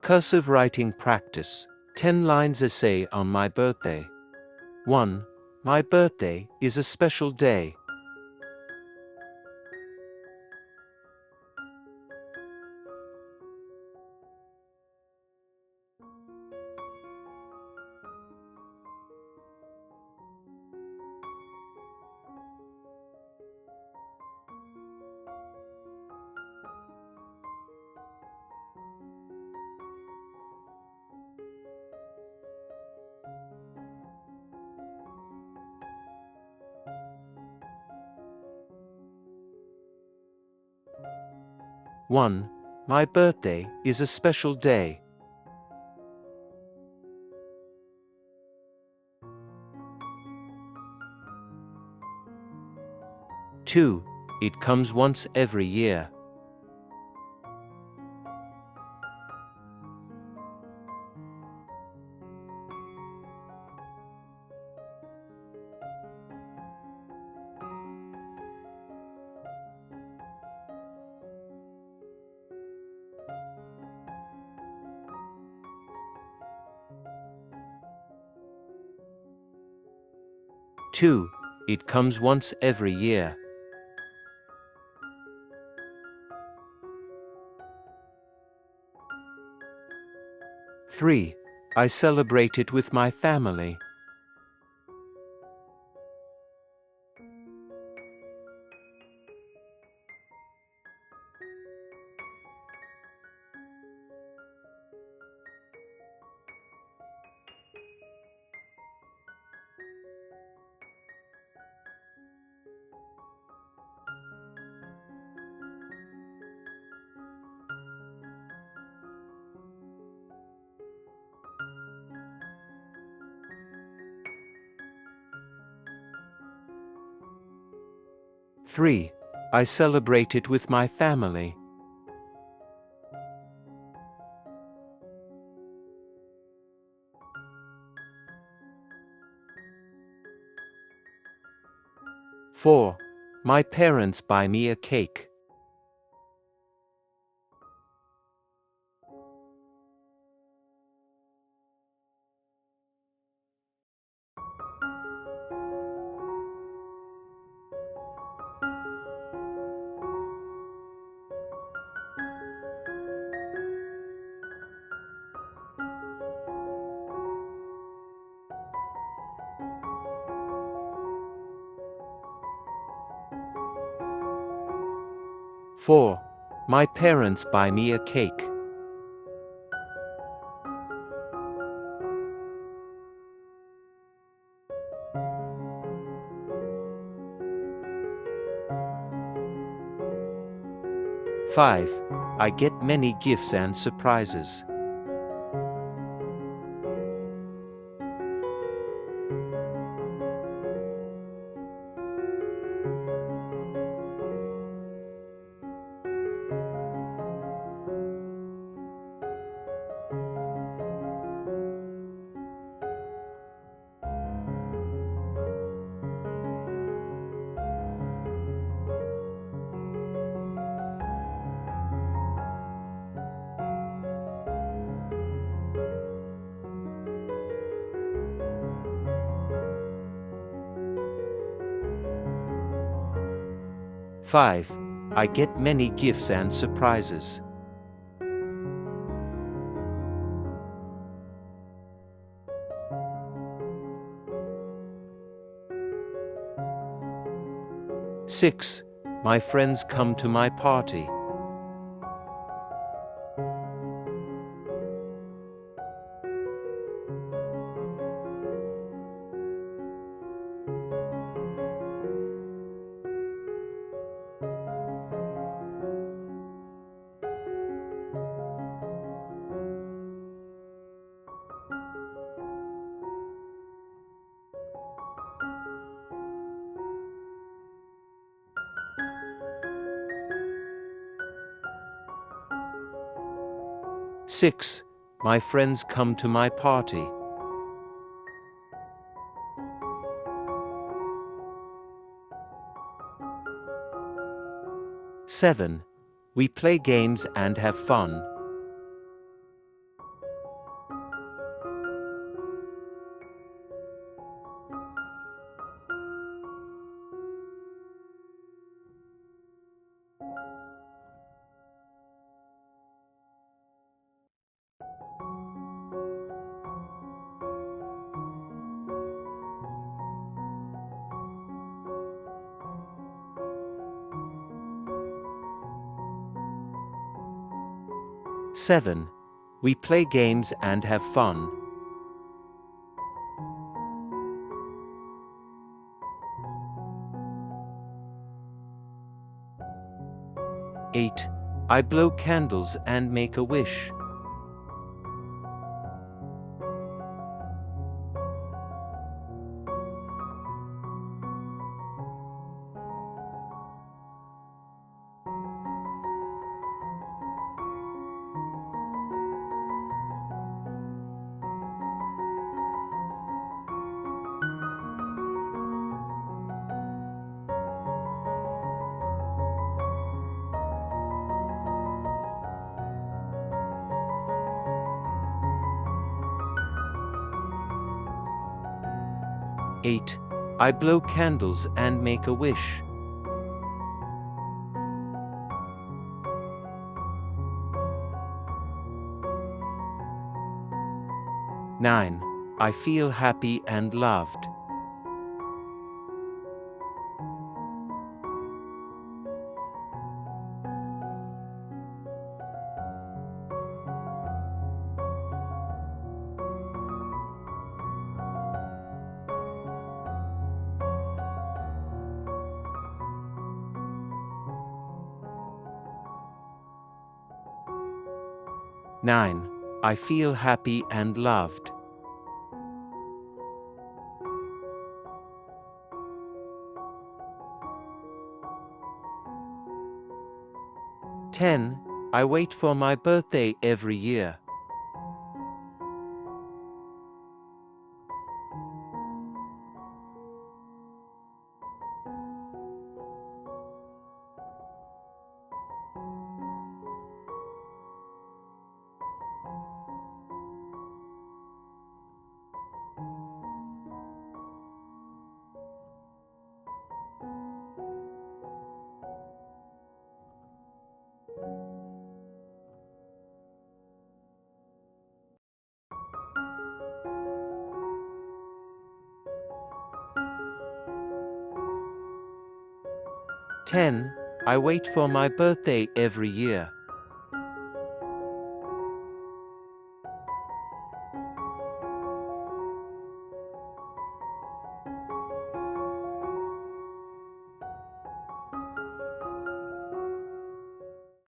Cursive writing practice. 10 lines essay on my birthday. 1. My birthday is a special day. 1. My birthday is a special day. 2. It comes once every year. 2. It comes once every year. 3. I celebrate it with my family. 3. I celebrate it with my family. 4. My parents buy me a cake. 4. My parents buy me a cake. 5. I get many gifts and surprises. 5. I get many gifts and surprises. 6. My friends come to my party. 6. My friends come to my party. 7. We play games and have fun. 7. We play games and have fun. 8. I blow candles and make a wish. 8. I blow candles and make a wish. 9. I feel happy and loved. 9. I feel happy and loved. 10. I wait for my birthday every year. 10. I wait for my birthday every year.